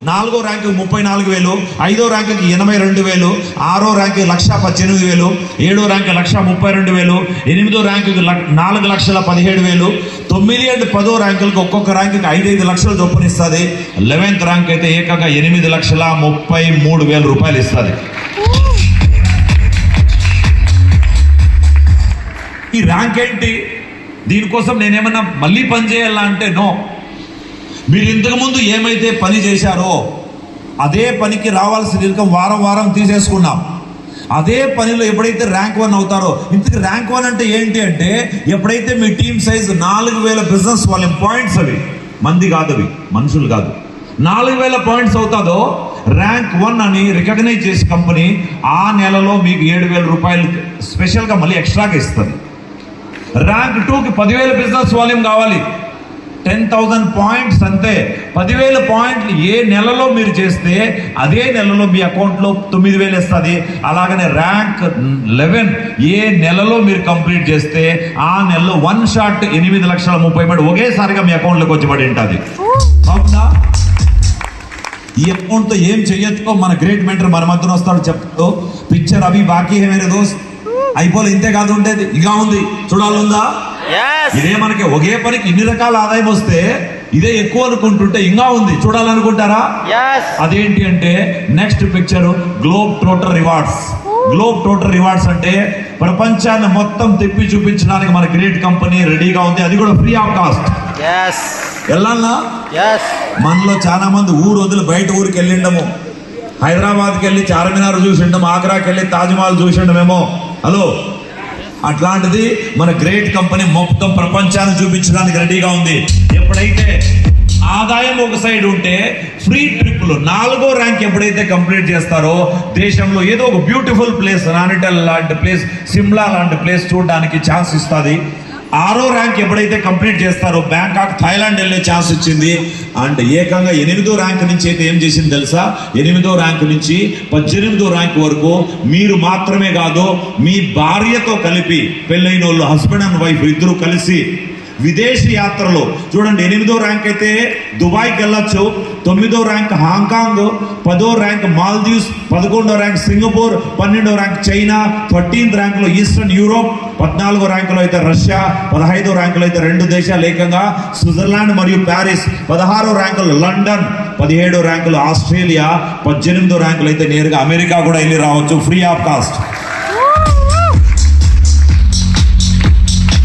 4వ ర్యాంకు 34,000, 5వ ర్యాంకుకి 82,000, 6వ ర్యాంకు 1,18,000, 7వ ర్యాంకు 1,32,000, 8వ ర్యాంకుకి 4,17,000, 9 అండ్ 10వ ర్యాంకులకు ఒక్కొక్క ర్యాంకుకి 5 లక్షల చొప్పున ఇస్తుంది. 11th ర్యాంక్ అయితే ఏకంగా 8,33,000 రూపాయలు ఇస్తుంది. ఈ ర్యాంక్ ఏంటి? దీనికోసం నేనేమన్నా మళ్ళీ పని చేయాలా అంటే నో. మీరు ఇంతకుముందు ఏమైతే పని చేశారో అదే పనికి రావాల్సిన ఇన్కమ్ వారం వారం తీసేసుకున్నాం. అదే పనిలో ఎప్పుడైతే ర్యాంక్ 1 అవుతారో, ఇంతకు ర్యాంక్ 1 అంటే ఏంటి అంటే ఎప్పుడైతే మీ team size 4,000 business volume points, అవి మంది కాదు, అవి మనుషులు కాదు, 4,000 పాయింట్స్ అవుతుందో ర్యాంక్ 1 అని రికగ్నైజ్ చేసి కంపెనీ ఆ నెలలో మీకు 7,000 రూపాయలు స్పెషల్గా మళ్ళీ ఎక్స్ట్రాగా ఇస్తుంది. ర్యాంక్ 2కి 10,000 బిజినెస్ వాల్యూమ్ కావాలి, 10,000 పాయింట్స్ అంతే. 10,000 పాయింట్లు ఏ నెలలో మీరు చేస్తే అదే నెలలో మీ అకౌంట్లో 9,000 ఇస్తుంది. అలాగనే ర్యాంక్ 11 ఏ నెలలో మీరు కంప్లీట్ చేస్తే ఆ నెలలో 1 షాట్ 8,30,000 ఒకేసారిగా మీ అకౌంట్లోకి వచ్చి పడి ఉంటుంది. అవునా? ఈ అకౌంట్తో ఏం చెయ్యొచ్చో మన గ్రేట్ మెంటర్ మన మధ్యన వస్తాడు చెప్తూ, పిక్చర్ అవి బాకీ హై మేరే దోస్త్, అయిపోలే, ఇంతే కాదు ఉండేది, ఇంకా ఉంది, చూడాలందా? ఇదే మనకి ఒకే పనికి ఇన్ని రకాల ఆదాయం వస్తే ఇదే ఎక్కువ అనుకుంటుంటే ఇంకా ఉంది, చూడాలనుకుంటారా? అదేంటి అంటే next picture globe total rewards. Globe total rewards అంటే ప్రపంచాన్ని మొత్తం తిప్పి చూపించడానికి మన గ్రేట్ కంపెనీ రెడీగా ఉంది. అది కూడా ఫ్రీ ఆఫ్ కాస్ట్. వెళ్ళాలా? మనలో చాలా మంది ఊరు వదిలి బయట ఊరికి వెళ్ళిండము, హైదరాబాద్కి వెళ్ళి చార్మినార్ చూసిండం, ఆగ్రాకి వెళ్ళి తాజ్మహల్ చూసిండమేమో. హలో, అట్లాంటిది మన గ్రేట్ కంపెనీ మొత్తం ప్రపంచాన్ని చూపించడానికి రెడీగా ఉంది. ఎప్పుడైతే ఆదాయం ఒక సైడ్ ఉంటే ఫ్రీ ట్రిప్లు 4వ ర్యాంక్ ఎప్పుడైతే కంప్లీట్ చేస్తారో దేశంలో ఏదో ఒక బ్యూటిఫుల్ ప్లేస్, నానిటల్ లాంటి ప్లేస్, సిమ్లా లాంటి ప్లేస్ చూడడానికి ఛాన్స్ ఇస్తుంది. 6వ ర్యాంక్ ఎప్పుడైతే కంప్లీట్ చేస్తారో బ్యాంకాక్, థాయిలాండ్ వెళ్ళే ఛాన్స్ ఇచ్చింది. అండ్ ఏకంగా 8వ ర్యాంక్ నుంచి అయితే ఏం చేసింది తెలుసా? 8వ ర్యాంక్ నుంచి 18వ ర్యాంక్ వరకు మీరు మాత్రమే కాదు, మీ భార్యతో కలిపి పెళ్ళైన వాళ్ళు, హస్బెండ్ అండ్ వైఫ్ ఇద్దరు కలిసి విదేశీ యాత్రలు చూడండి. 8వ ర్యాంక్ అయితే దుబాయ్కి వెళ్ళొచ్చు, 9వ ర్యాంక్ హాంకాంగ్, 10వ ర్యాంక్ మాల్దీవ్స్, 11వ ర్యాంక్ సింగపూర్, 12వ ర్యాంక్ చైనా, 13th ర్యాంక్లో ఈస్టర్న్ యూరోప్, 14వ ర్యాంకులో అయితే రష్యా, 15వ ర్యాంకులో అయితే 2 దేశాలు ఏకంగా స్విట్జర్లాండ్ మరియు ప్యారిస్, 16వ ర్యాంకులో లండన్, 17వ ర్యాంకులో ఆస్ట్రేలియా, 18వ ర్యాంకులో అయితే నేరుగా అమెరికా కూడా వెళ్ళి రావచ్చు free of cost.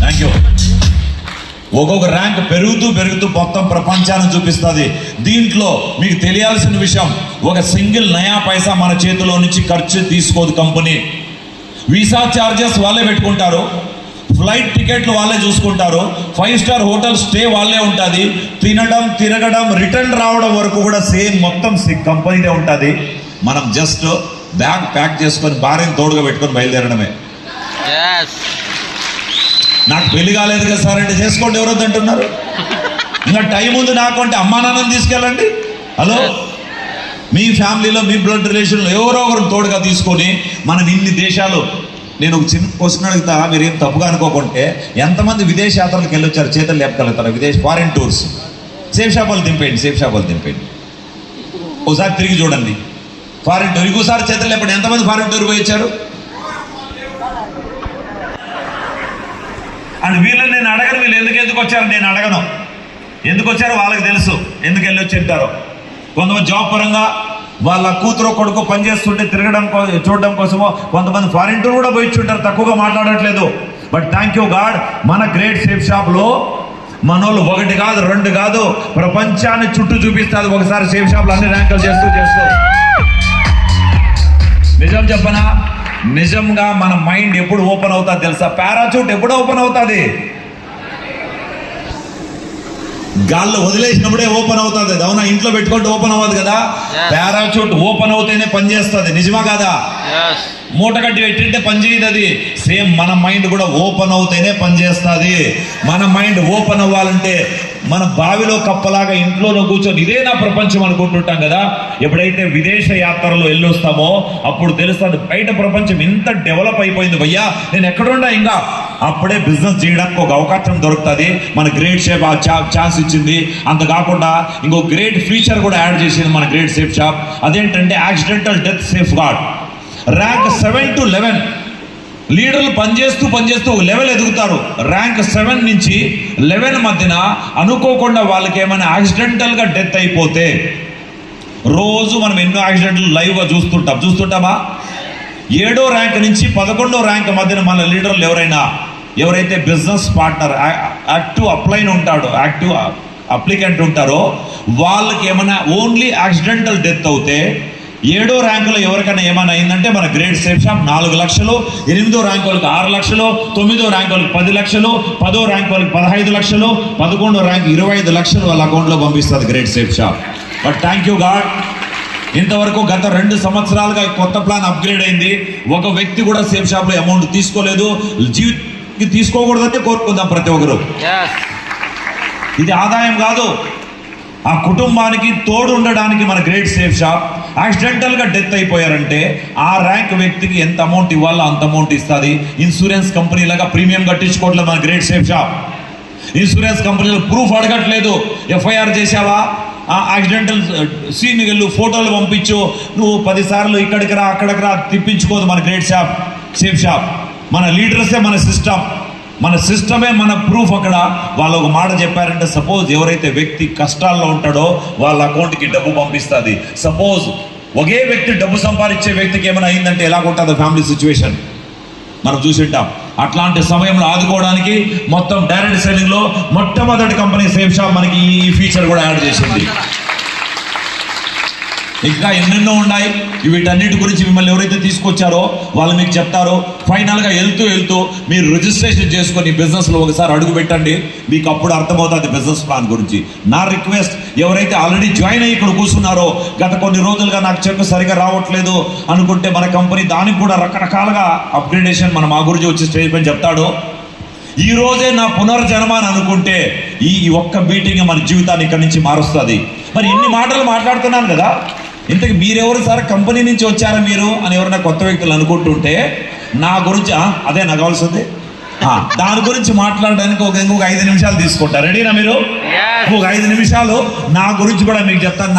Thank you. ఒక్కొక్క ర్యాంక్ పెరుగుతూ మొత్తం ప్రపంచాన్ని చూపిస్తుంది. దీంట్లో మీకు తెలియాల్సిన విషయం, ఒక సింగిల్ నయా పైసా మన చేతిలో నుంచి ఖర్చు తీసుకోదు కంపెనీ. వీసా ఛార్జెస్ వాళ్ళే పెట్టుకుంటారు, ఫ్లైట్ టికెట్లు వాళ్ళే చూసుకుంటారు, 5 స్టార్ హోటల్ స్టే వాళ్ళే ఉంటుంది, తినడం, తిరగడం, రిటర్న్ రావడం వరకు కూడా సేమ్ మొత్తం కంపెనీనే ఉంటుంది. మనం జస్ట్ బ్యాగ్ ప్యాక్ చేసుకొని భార్యను తోడుగా పెట్టుకొని బయలుదేరడమే. నాకు పెళ్లి కాలేదు కదా సార్ అంటే చేసుకోండి, ఎవరొద్దు అంటున్నారు? ఇంకా టైం ఉంది నాకు అంటే అమ్మా నాన్నని తీసుకెళ్ళండి. హలో, మీ ఫ్యామిలీలో మీ బ్లడ్ రిలేషన్లో ఎవరో ఒకరు తోడుగా తీసుకొని మనం ఇన్ని దేశాలు. నేను ఒక చిన్న క్వశ్చన్ అడుగుతా, మీరు ఏం తప్పుగా అనుకోకుంటే, ఎంతమంది విదేశ యాత్రలకు వెళ్ళొచ్చారు? చేతులు లేపగలుగుతారు? ఫారిన్ టూర్స్ సేఫ్ షాపులు దింపేయండి. ఒకసారి తిరిగి చూడండి ఫారిన్ టూర్, ఇంకోసారి చేతులు లేపండి. ఎంతమంది ఫారిన్ టూర్ పోయి వచ్చారు? అండ్ వీళ్ళని నేను అడగను, వీళ్ళు ఎందుకు వచ్చారు నేను అడగను. ఎందుకు వచ్చారో వాళ్ళకి తెలుసు, ఎందుకు వెళ్ళి వచ్చి ఉంటారో. కొంతమంది జాబ్ పరంగా వాళ్ళ కూతురు కొడుకు పనిచేస్తుంటే తిరగడం చూడడం కోసమో కొంతమంది ఫారిన్ టూర్ కూడా పోయిచ్చుంటారు, తక్కువగా మాట్లాడట్లేదు. బట్ థ్యాంక్ యూ గాడ్, మన గ్రేట్ సేఫ్ షాప్లో మనోళ్ళు 1 కాదు 2 కాదు ప్రపంచాన్ని చుట్టూ చూపిస్తారు ఒకసారి సేఫ్ షాప్లో అన్ని ర్యాంకులు చేస్తూ. నిజం చెప్పనా, నిజంగా మన మైండ్ ఎప్పుడు ఓపెన్ అవుతుంది తెలుసా? పారాచూట్ ఎప్పుడు ఓపెన్ అవుతుంది? గాల్లో వదిలేసినప్పుడే ఓపెన్ అవుతుంది. అవునా? ఇంట్లో పెట్టుకుంటే ఓపెన్ అవ్వదు కదా. పారాచూట్ ఓపెన్ అవుతేనే పనిచేస్తుంది. నిజమా కాదా? మూట కట్టి పెట్టింటే పనిచేయదు అది. సేమ్ మన మైండ్ కూడా ఓపెన్ అవుతేనే పనిచేస్తుంది. మన మైండ్ ఓపెన్ అవ్వాలంటే మన బావిలో కప్పలాగా ఇంట్లోనో కూర్చొని ఇదే నా ప్రపంచం అనుకుంటుంటాం కదా. ఎప్పుడైతే విదేశ యాత్రలో వెళ్ళొస్తామో అప్పుడు తెలుస్తుంది బయట ప్రపంచం ఇంత డెవలప్ అయిపోయింది భయ్యా, నేను ఎక్కడున్నా ఇంకా. అప్పుడే బిజినెస్ చేయడానికి ఒక అవకాశం దొరుకుతుంది. మన గ్రేట్ షేప్ ఆ ఛాన్స్ ఇచ్చింది. అంత కాకుండా ఇంకో గ్రేట్ ఫీచర్ కూడా యాడ్ చేసింది మన గ్రేట్ సేఫ్ షాప్. అదేంటంటే accidental death safeguard. Rank 7 to 11 లీడర్లు పనిచేస్తూ లెవెల్ ఎదుగుతారు. ర్యాంక్ 7 నుంచి 11 మధ్యన అనుకోకుండా వాళ్ళకి ఏమైనా యాక్సిడెంటల్గా డెత్ అయిపోతే, రోజు మనం ఎన్నో యాక్సిడెంట్లు లైవ్గా చూస్తుంటామా. 7వ ర్యాంక్ నుంచి 11వ ర్యాంక్ మధ్యన మన లీడర్లు ఎవరైతే బిజినెస్ పార్ట్నర్ యాక్టివ్ అప్లికెంట్ ఉంటారో వాళ్ళకి ఏమైనా ఓన్లీ యాక్సిడెంటల్ డెత్ అవుతే, 7వ ర్యాంకులో ఎవరికైనా ఏమైనా అయిందంటే మన గ్రేట్ సేఫ్ షాప్ 4 లక్షలు, 8వ ర్యాంక్ వాళ్ళకి 6 లక్షలు, 9వ ర్యాంక్ వాళ్ళకి 10 లక్షలు, 10వ ర్యాంక్ వాళ్ళకి 15 లక్షలు, 11వ ర్యాంక్ 25 లక్షలు వాళ్ళ అకౌంట్లో పంపిస్తుంది great safe shop. But thank you God, ఇంతవరకు గత 2 సంవత్సరాలుగా కొత్త ప్లాన్ అప్గ్రేడ్ అయింది. ఒక వ్యక్తి కూడా సేఫ్ షాప్లో అమౌంట్ తీసుకోలేదు. జీవితానికి తీసుకోకూడదంటే కోరుకుందాం ప్రతి ఒక్కరు. ఇది ఆదాయం కాదు, ఆ కుటుంబానికి తోడు ఉండడానికి మన గ్రేట్ సేఫ్ షాప్. యాక్సిడెంటల్గా డెత్ అయిపోయారంటే ఆ ర్యాంక్ వ్యక్తికి ఎంత అమౌంట్ ఇవ్వాలో అంత అమౌంట్ ఇస్తుంది. ఇన్సూరెన్స్ కంపెనీ లాగా ప్రీమియం కట్టించుకోవట్లేదు మన గ్రేట్ సేఫ్ షాప్. ఇన్సూరెన్స్ కంపెనీలో ప్రూఫ్ అడగట్లేదు. ఎఫ్ఐఆర్ చేసావా, యాక్సిడెంటల్ సీన్కి వెళ్ళు, ఫోటోలు పంపించు, నువ్వు 10 సార్లు ఇక్కడికి రా అక్కడికి రా తిప్పించుకోదు మన గ్రేట్ సేఫ్ షాప్. మన లీడర్సే మన సిస్టమే మన ప్రూఫ్. అక్కడ వాళ్ళు ఒక మాట చెప్పారంటే, సపోజ్ ఎవరైతే వ్యక్తి కష్టాల్లో ఉంటాడో వాళ్ళ అకౌంట్కి డబ్బు పంపిస్తుంది. సపోజ్ ఒకే వ్యక్తి డబ్బు సంపాదించే వ్యక్తికి ఏమైనా అయిందంటే ఎలాగుంటుందో ఫ్యామిలీ సిచ్యువేషన్ మనం చూసింటాం. అట్లాంటి సమయంలో ఆదుకోవడానికి మొత్తం డైరెక్ట్ సెల్లింగ్లో మొట్టమొదటి కంపెనీ సేఫ్ షాప్ మనకి ఈ ఫీచర్ కూడా యాడ్ చేసింది. ఇంకా ఎన్నెన్నో ఉన్నాయి. వీటన్నిటి గురించి మిమ్మల్ని ఎవరైతే తీసుకొచ్చారో వాళ్ళు మీకు చెప్తారో. ఫైనల్గా వెళ్తూ మీరు రిజిస్ట్రేషన్ చేసుకొని బిజినెస్లో ఒకసారి అడుగు పెట్టండి, మీకు అప్పుడు అర్థమవుతుంది బిజినెస్ ప్లాన్ గురించి. నా రిక్వెస్ట్, ఎవరైతే ఆల్రెడీ జాయిన్ అయ్యి ఇక్కడ కూర్చున్నారో, గత కొన్ని రోజులుగా నాకు చెక్ సరిగా రావట్లేదు అనుకుంటే మన కంపెనీ దానికి కూడా రకరకాలుగా అప్గ్రేడేషన్ మనం ఆ గురించి వచ్చి స్టేజ్ పైన చెప్తాడు. ఈ రోజే నా పునర్జన్మ అని అనుకుంటే ఈ ఒక్క మీటింగ్ మన జీవితాన్ని ఇక్కడి నుంచి మారుస్తుంది. మరి ఇన్ని మాటలు మాట్లాడుతున్నాను కదా, ఇంతకు మీరెవరు సార్, కంపెనీ నుంచి వచ్చారా మీరు అని ఎవరైనా కొత్త వ్యక్తులు అనుకుంటుంటే నా గురించి అదే నాకు కావాల్సింది. దాని గురించి మాట్లాడడానికి ఇంకొక 5 నిమిషాలు తీసుకుంటారు. రెడీనా మీరు? ఒక 5 నిమిషాలు నా గురించి కూడా మీకు చెప్తాను.